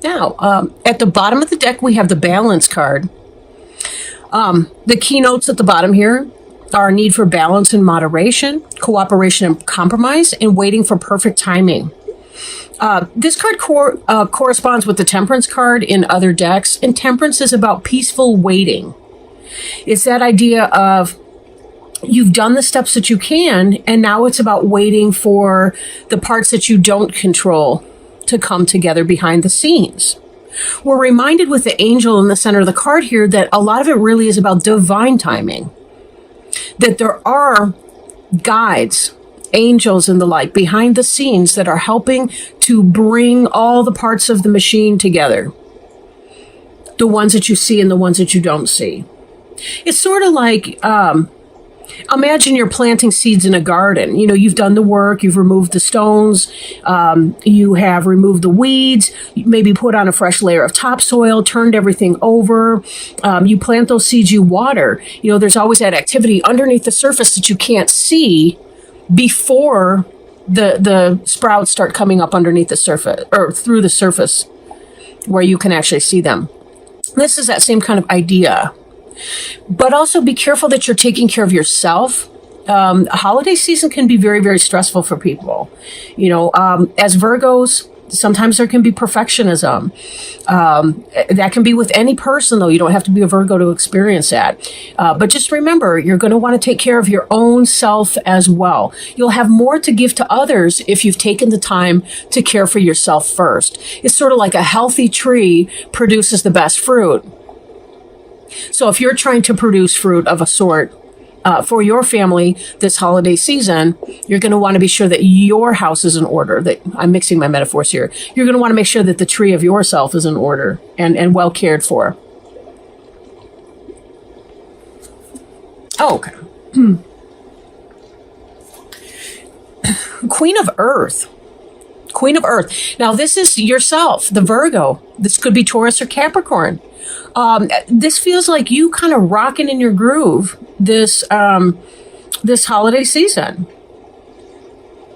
Now, at the bottom of the deck, we have the balance card. The keynotes at the bottom here are need for balance and moderation, cooperation and compromise, and waiting for perfect timing. This card corresponds with the Temperance card in other decks, and Temperance is about peaceful waiting. It's that idea of you've done the steps that you can, and now it's about waiting for the parts that you don't control to come together behind the scenes. We're reminded with the angel in the center of the card here that a lot of it really is about divine timing. That there are guides, angels and the like behind the scenes that are helping to bring all the parts of the machine together. The ones that you see and the ones that you don't see. It's sort of like, imagine you're planting seeds in a garden. You know, you've done the work, you've removed the stones, you have removed the weeds, maybe put on a fresh layer of topsoil, turned everything over. You plant those seeds, you water. You know, there's always that activity underneath the surface that you can't see before the sprouts start coming up underneath the surface or through the surface where you can actually see them. This is that same kind of idea. But also be careful that you're taking care of yourself. A holiday season can be very, very stressful for people. You know, as Virgos, sometimes there can be perfectionism. That can be with any person, though. You don't have to be a Virgo to experience that. But just remember, you're going to want to take care of your own self as well. You'll have more to give to others if you've taken the time to care for yourself first. It's sort of like a healthy tree produces the best fruit. So if you're trying to produce fruit of a sort for your family this holiday season, you're going to want to be sure that your house is in order. That I'm mixing my metaphors here. You're going to want to make sure that the tree of yourself is in order and well cared for. Oh, okay. Queen of Earth. Queen of Earth. Now, this is yourself, the Virgo. This could be Taurus or Capricorn. This feels like you kind of rocking in your groove this holiday season,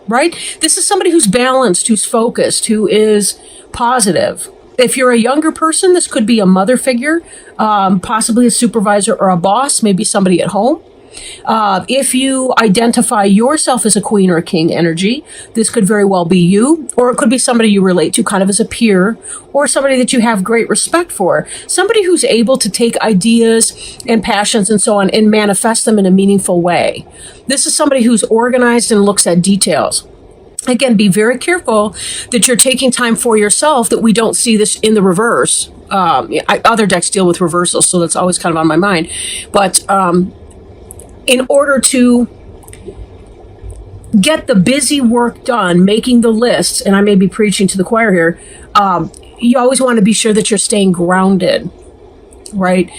right? This is somebody who's balanced, who's focused, who is positive. If you're a younger person, this could be a mother figure, possibly a supervisor or a boss, maybe somebody at home. If you identify yourself as a queen or a king energy, this could very well be you, or it could be somebody you relate to kind of as a peer, or somebody that you have great respect for, somebody who's able to take ideas and passions and so on and manifest them in a meaningful way. This is somebody who's organized and looks at details. Again, be very careful that you're taking time for yourself, that we don't see this in the reverse. Other decks deal with reversals, so that's always kind of on my mind. But in order to get the busy work done, making the lists, and I may be preaching to the choir here, you always want to be sure that you're staying grounded, right?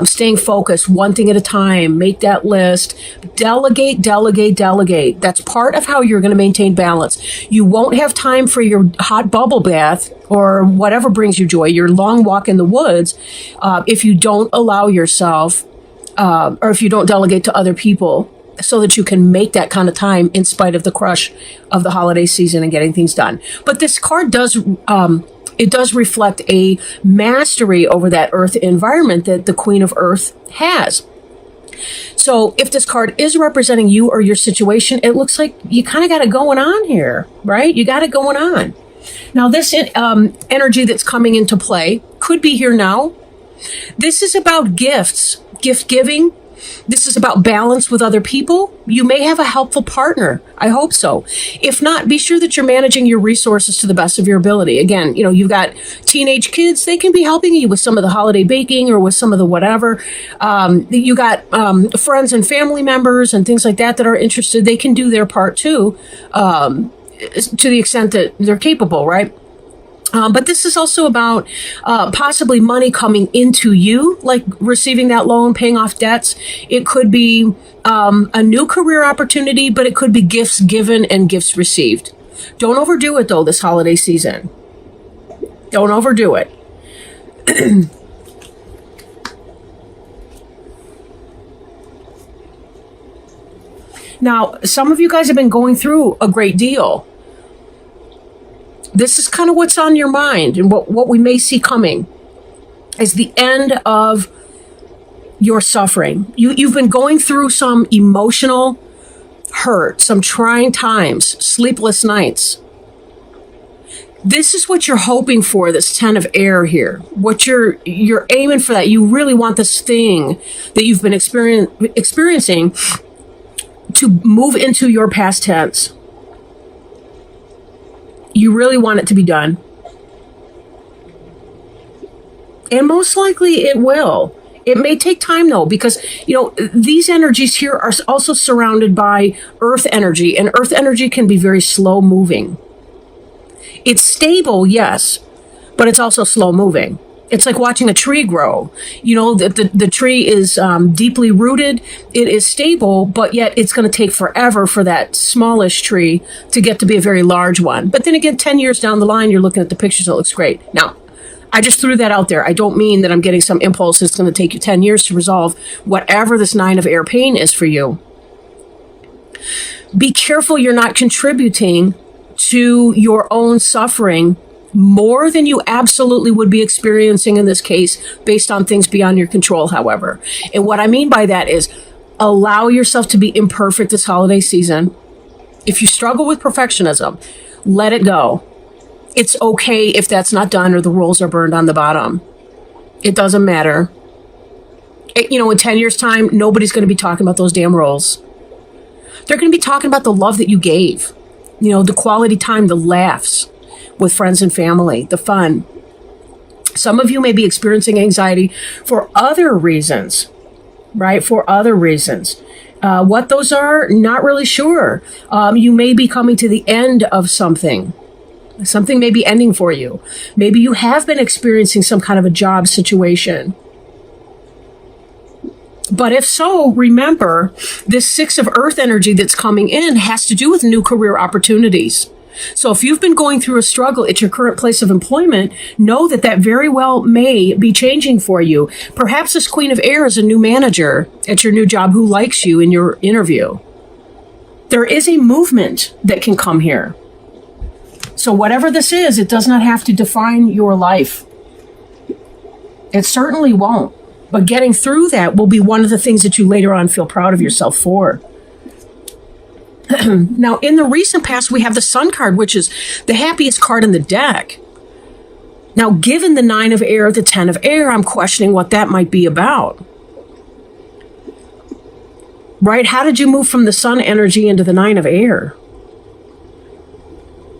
Staying focused, one thing at a time, make that list, delegate. That's part of how you're going to maintain balance. You won't have time for your hot bubble bath or whatever brings you joy, your long walk in the woods, if you don't allow yourself or if you don't delegate to other people so that you can make that kind of time in spite of the crush of the holiday season and getting things done. But this card does, it does reflect a mastery over that earth environment that the Queen of Earth has. So if this card is representing you or your situation, it looks like you kind of got it going on here, right? You got it going on. Now this energy that's coming into play could be here now. This is about gifts. Gift giving. This is about balance with other people. You may have a helpful partner. I hope so. If not, be sure that you're managing your resources to the best of your ability. Again, you know, you've got teenage kids. They can be helping you with some of the holiday baking or with some of the whatever. You got friends and family members and things like that are interested. They can do their part too, to the extent that they're capable, right? But this is also about possibly money coming into you, like receiving that loan, paying off debts. It could be a new career opportunity, but it could be gifts given and gifts received. Don't overdo it, though, this holiday season. Don't overdo it. Now, some of you guys have been going through a great deal. This is kind of what's on your mind, and what we may see coming is the end of your suffering. You've been going through some emotional hurt, some trying times, sleepless nights. This is what you're hoping for, this 10 of air here. What you're aiming for, that you really want this thing that you've been experiencing to move into your past tense. You really want it to be done. And most likely it will. It may take time though, because, these energies here are also surrounded by earth energy, and earth energy can be very slow moving. It's stable, yes, but it's also slow moving. It's like watching a tree grow. The tree is deeply rooted. It is stable, but yet it's going to take forever for that smallish tree to get to be a very large one. But then again, 10 years down the line, you're looking at the pictures, it looks great. Now, I just threw that out there. I don't mean that I'm getting some impulse that's going to take you 10 years to resolve whatever this 9 of air pain is for you. Be careful you're not contributing to your own suffering more than you absolutely would be experiencing in this case, based on things beyond your control, however. And what I mean by that is, allow yourself to be imperfect this holiday season. If you struggle with perfectionism, let it go. It's okay if that's not done or the rolls are burned on the bottom. It doesn't matter. In 10 years' time, nobody's going to be talking about those damn rolls. They're going to be talking about the love that you gave. The quality time, the laughs with friends and family, the fun. Some of you may be experiencing anxiety for other reasons, right? For other reasons. What those are, not really sure. You may be coming to the end of something. Something may be ending for you. Maybe you have been experiencing some kind of a job situation. But if so, remember, this 6 of earth energy that's coming in has to do with new career opportunities. So if you've been going through a struggle at your current place of employment, know that very well may be changing for you. Perhaps this Queen of Air is a new manager at your new job who likes you in your interview. There is a movement that can come here. So whatever this is, it does not have to define your life. It certainly won't. But getting through that will be one of the things that you later on feel proud of yourself for. Now, in the recent past, we have the Sun card, which is the happiest card in the deck. Now, given the 9 of air, the 10 of air, I'm questioning what that might be about. Right? How did you move from the Sun energy into the 9 of air?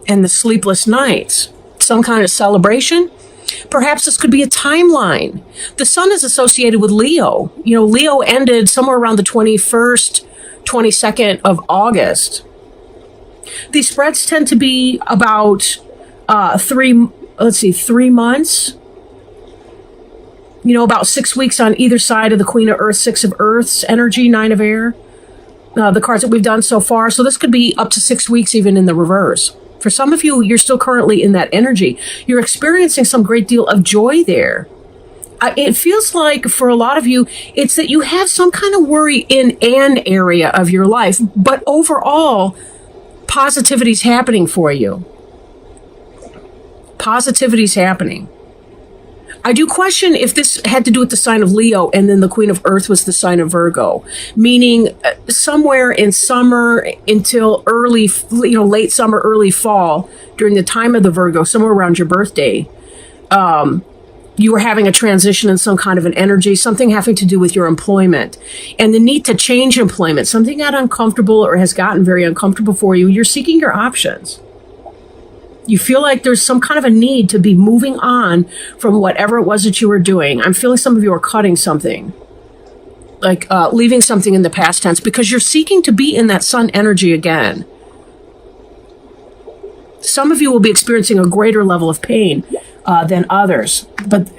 And the sleepless nights? Some kind of celebration? Perhaps this could be a timeline. The Sun is associated with Leo. Leo ended somewhere around the 21st, 22nd of August. These spreads tend to be about 3 months. About 6 weeks on either side of the Queen of Earth, 6 of Earth's energy, 9 of air. The cards that we've done so far. So this could be up to 6 weeks even in the reverse. For some of you, you're still currently in that energy. You're experiencing some great deal of joy there. It feels like for a lot of you, it's that you have some kind of worry in an area of your life, but overall, positivity's happening for you. Positivity's happening. I do question if this had to do with the sign of Leo and then the Queen of Earth was the sign of Virgo, meaning somewhere in summer until early, late summer, early fall, during the time of the Virgo, somewhere around your birthday, you were having a transition in some kind of an energy, something having to do with your employment and the need to change employment. Something got uncomfortable or has gotten very uncomfortable for you. You're seeking your options. You feel like there's some kind of a need to be moving on from whatever it was that you were doing. I'm feeling some of you are cutting something, like leaving something in the past tense, because you're seeking to be in that Sun energy again. Some of you will be experiencing a greater level of pain than others, but,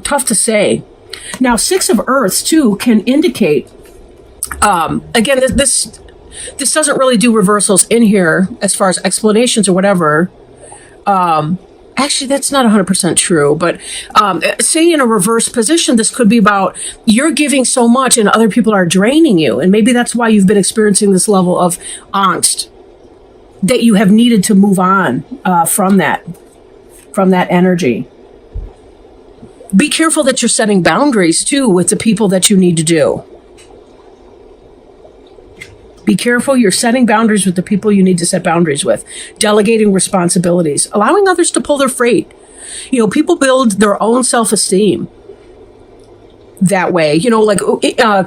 tough to say. Now, 6 of Earths, too, can indicate, again, this doesn't really do reversals in here as far as explanations or whatever. Actually, that's not 100% true. But say in a reverse position, this could be about you're giving so much and other people are draining you. And maybe that's why you've been experiencing this level of angst. that you have needed to move on from that energy. Be careful that you're setting boundaries too with the people that you need to do. Be careful you're setting boundaries with the people you need to set boundaries with. Delegating responsibilities, allowing others to pull their freight. People build their own self-esteem that way.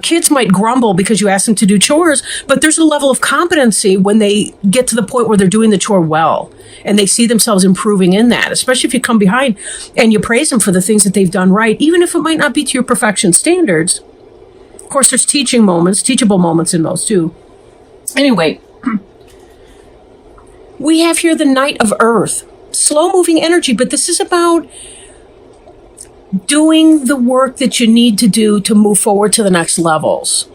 Kids might grumble because you ask them to do chores, but there's a level of competency when they get to the point where they're doing the chore well and they see themselves improving in that, especially if you come behind and you praise them for the things that they've done right, even if it might not be to your perfection standards. Of course, there's teachable moments in those too. Anyway, we have here the Knight of Earth, slow moving energy, but this is about doing the work that you need to do to move forward to the next levels.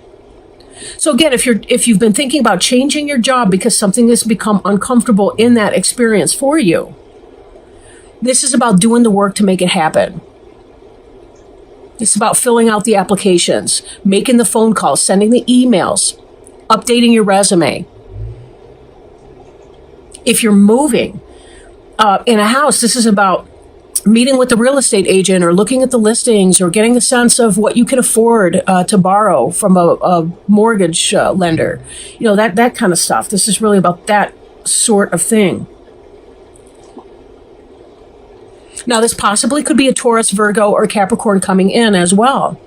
So again, if you've been thinking about changing your job because something has become uncomfortable in that experience for you, this is about doing the work to make it happen. It's about filling out the applications, making the phone calls, sending the emails, updating your resume. If you're moving in a house, this is about meeting with the real estate agent or looking at the listings or getting a sense of what you can afford to borrow from a mortgage lender. That kind of stuff. This is really about that sort of thing. Now, this possibly could be a Taurus, Virgo, or Capricorn coming in as well.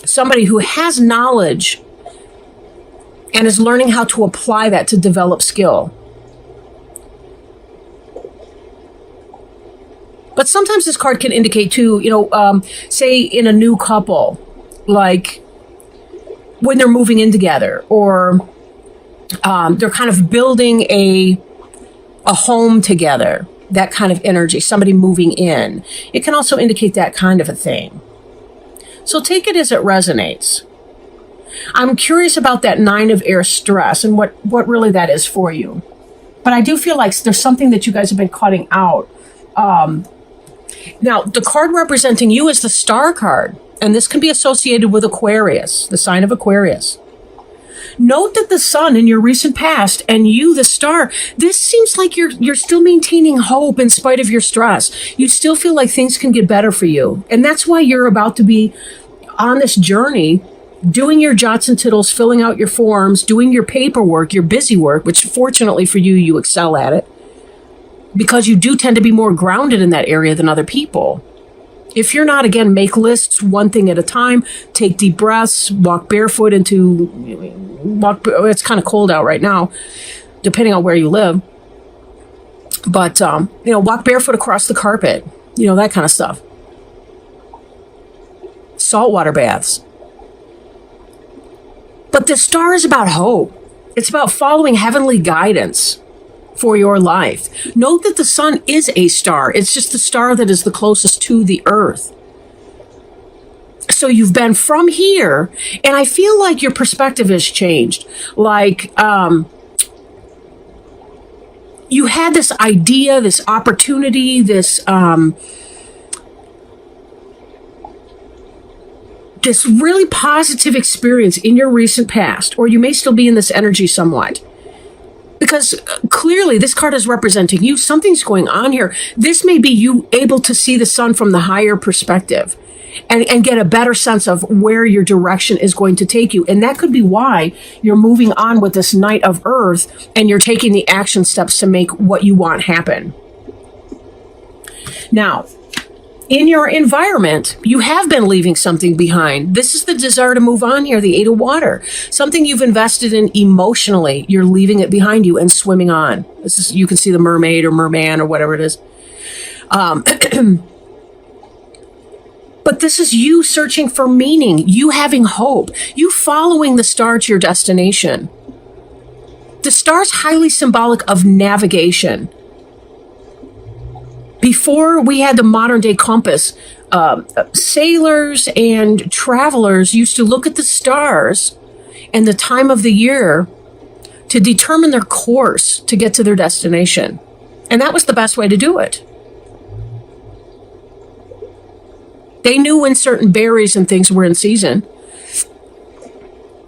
Somebody who has knowledge and is learning how to apply that to develop skill. But sometimes this card can indicate too, say in a new couple, like when they're moving in together, or they're kind of building a home together, that kind of energy, somebody moving in. It can also indicate that kind of a thing. So take it as it resonates. I'm curious about that Nine of Air stress and what really that is for you. But I do feel like there's something that you guys have been cutting out. Now, the card representing you is the Star card, and this can be associated with Aquarius, the sign of Aquarius. Note that the Sun in your recent past and you, the Star, this seems like you're still maintaining hope in spite of your stress. You still feel like things can get better for you. And that's why you're about to be on this journey, doing your jots and tittles, filling out your forms, doing your paperwork, your busy work, which fortunately for you, you excel at it, because you do tend to be more grounded in that area than other people. If you're not, again, make lists one thing at a time, take deep breaths, walk barefoot it's kind of cold out right now, depending on where you live. But, walk barefoot across the carpet, that kind of stuff. Saltwater baths. But the Star is about hope. It's about following heavenly guidance for your life. Note that the Sun is a star. It's just the star that is the closest to the Earth. So you've been from here, and I feel like your perspective has changed. Like, you had this idea, this opportunity, this really positive experience in your recent past, or you may still be in this energy somewhat. Because clearly this card is representing you. Something's going on here. This may be you able to see the Sun from the higher perspective and get a better sense of where your direction is going to take you. And that could be why you're moving on with this Knight of Earth and you're taking the action steps to make what you want happen. Now, in your environment, you have been leaving something behind. This is the desire to move on here, the Eight of Water. Something you've invested in emotionally, you're leaving it behind you and swimming on. This is, you can see the mermaid or merman or whatever it is. But this is you searching for meaning, you having hope, you following the star to your destination. The star's highly symbolic of navigation. Before we had the modern day compass, sailors and travelers used to look at the stars and the time of the year to determine their course to get to their destination. And that was the best way to do it. They knew when certain berries and things were in season.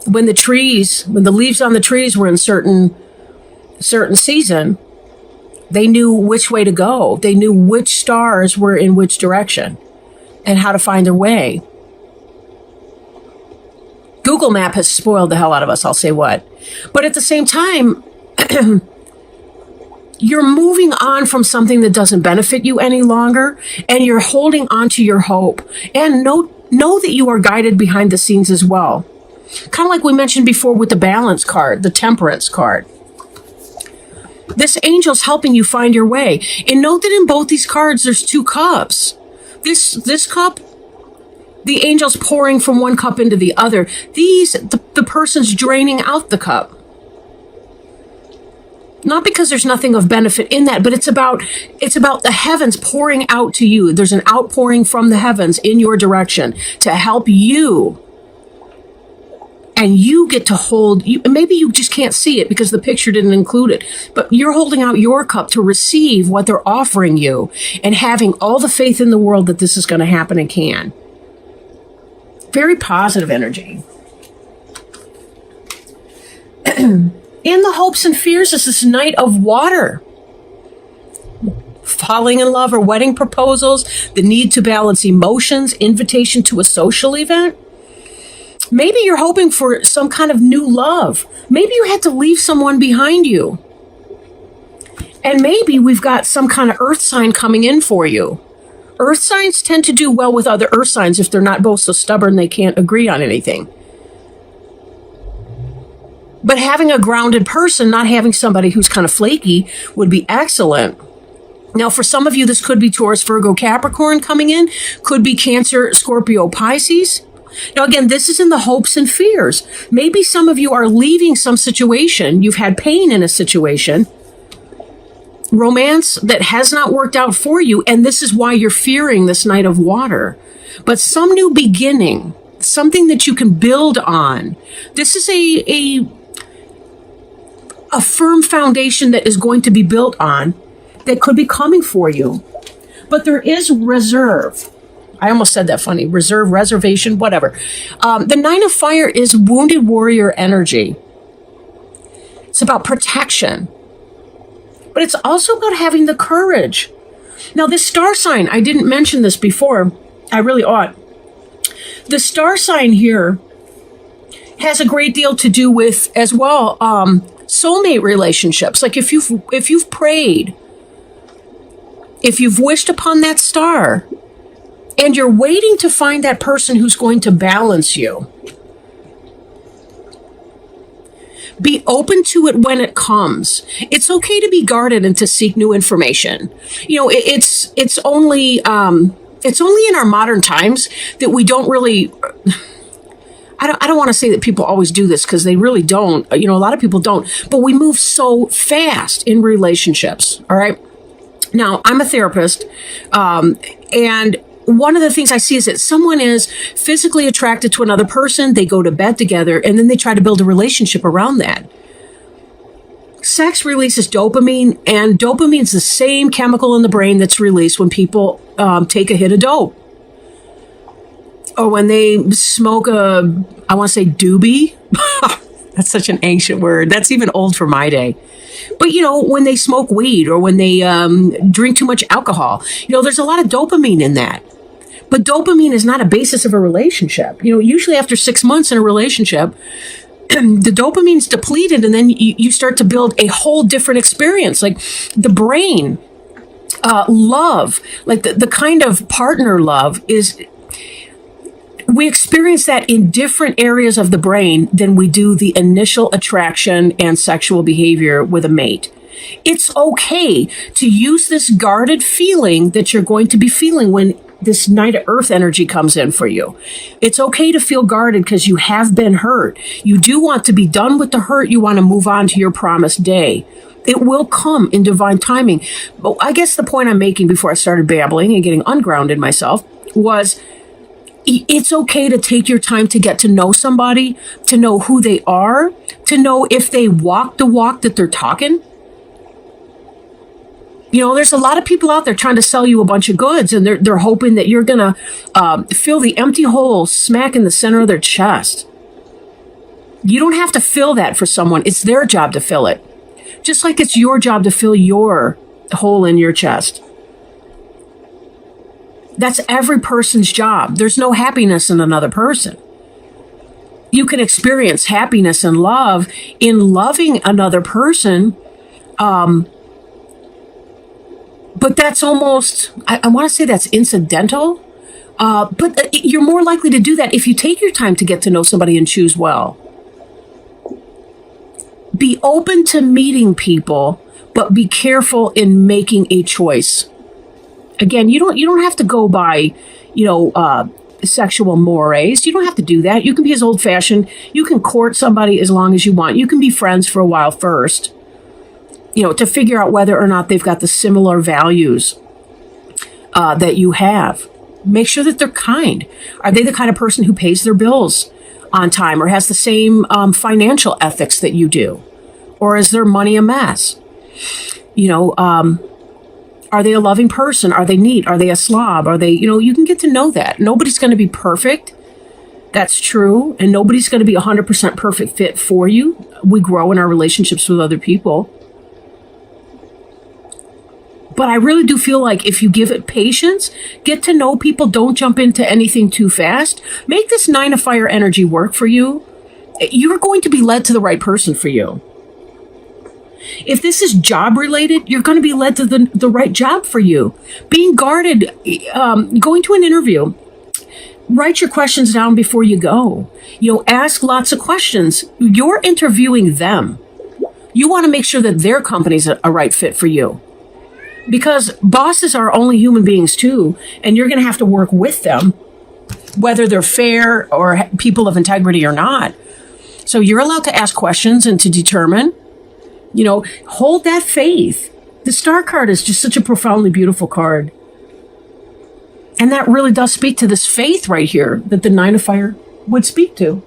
when the leaves on the trees were in certain season, they knew which way to go. They knew which stars were in which direction and how to find their way. Google Map has spoiled the hell out of us, I'll say what. But at the same time, you're moving on from something that doesn't benefit you any longer, and you're holding on to your hope. And know that you are guided behind the scenes as well. Kind of like we mentioned before with the balance card, the temperance card. This angel's helping you find your way. And note that in both these cards, there's two cups. This cup, the angel's pouring from one cup into the other. The person's draining out the cup. Not because there's nothing of benefit in that, but it's about the heavens pouring out to you. There's an outpouring from the heavens in your direction to help you. And you get to hold, maybe you just can't see it because the picture didn't include it, but you're holding out your cup to receive what they're offering you and having all the faith in the world that this is going to happen and can. Very positive energy. In the hopes and fears is this Knight of Water. Falling in love or wedding proposals, the need to balance emotions, invitation to a social event. Maybe you're hoping for some kind of new love. Maybe you had to leave someone behind you. And maybe we've got some kind of earth sign coming in for you. Earth signs tend to do well with other earth signs if they're not both so stubborn they can't agree on anything. But having a grounded person, not having somebody who's kind of flaky, would be excellent. Now, for some of you, this could be Taurus, Virgo, Capricorn coming in. Could be Cancer, Scorpio, Pisces. Now, again, this is in the hopes and fears. Maybe some of you are leaving some situation. You've had pain in a situation. Romance that has not worked out for you. And this is why you're fearing this Knight of Water. But some new beginning, something that you can build on. This is a firm foundation that is going to be built on that could be coming for you. But there is reserve. I almost said that funny. Reserve, reservation, whatever. The Nine of Fire is wounded warrior energy. It's about protection. But it's also about having the courage. Now, this star sign, I didn't mention this before. I really ought. The star sign here has a great deal to do with, as well, soulmate relationships. Like if you've prayed, if you've wished upon that star, and you're waiting to find that person who's going to balance you, be open to it when it comes. It's okay to be guarded and to seek new information. You know, it's only in our modern times that we don't really. I don't want to say that people always do this because they really don't. You know, a lot of people don't. But we move so fast in relationships. All right. Now, I'm a therapist, and one of the things I see is that someone is physically attracted to another person, they go to bed together, and then they try to build a relationship around that. Sex releases dopamine, and dopamine is the same chemical in the brain that's released when people take a hit of dope. Or when they smoke I want to say doobie. That's such an ancient word. That's even old for my day. But, you know, when they smoke weed or when they drink too much alcohol, you know, there's a lot of dopamine in that. But dopamine is not a basis of a relationship. You know, usually after 6 months in a relationship, the dopamine's depleted, and then you start to build a whole different experience. Like the brain, love, like the kind of partner love is, we experience that in different areas of the brain than we do the initial attraction and sexual behavior with a mate. It's okay to use this guarded feeling that you're going to be feeling when this Knight of Earth energy comes in for you. It's okay to feel guarded because you have been hurt. You do want to be done with the hurt. You want to move on to your promised day. It will come in divine timing. But I guess the point I'm making before I started babbling and getting ungrounded myself was, it's okay to take your time to get to know somebody, to know who they are, to know if they walk the walk that they're talking. You know, there's a lot of people out there trying to sell you a bunch of goods, and they're hoping that you're going to fill the empty hole smack in the center of their chest. You don't have to fill that for someone. It's their job to fill it. Just like it's your job to fill your hole in your chest. That's every person's job. There's no happiness in another person. You can experience happiness and love in loving another person. But that's almost, I want to say that's incidental. But you're more likely to do that if you take your time to get to know somebody and choose well. Be open to meeting people, but be careful in making a choice. Again, you don't have to go by, sexual mores. You don't have to do that. You can be as old-fashioned. You can court somebody as long as you want. You can be friends for a while first, to figure out whether or not they've got the similar values that you have. Make sure that they're kind. Are they the kind of person who pays their bills on time or has the same financial ethics that you do? Or is their money a mess? Are they a loving person? Are they neat? Are they a slob? Are they, you can get to know that. Nobody's going to be perfect. That's true. And nobody's going to be 100% perfect fit for you. We grow in our relationships with other people. But I really do feel like if you give it patience, get to know people, don't jump into anything too fast. Make this 9 of fire energy work for you. You're going to be led to the right person for you. If this is job related, you're going to be led to the right job for you. Being guarded, going to an interview, write your questions down before you go. Ask lots of questions. You're interviewing them. You want to make sure that their company's a right fit for you. Because bosses are only human beings too, and you're going to have to work with them, whether they're fair or people of integrity or not. So you're allowed to ask questions and to determine. Hold that faith. The Star card is just such a profoundly beautiful card. And that really does speak to this faith right here that the 9 of fire would speak to.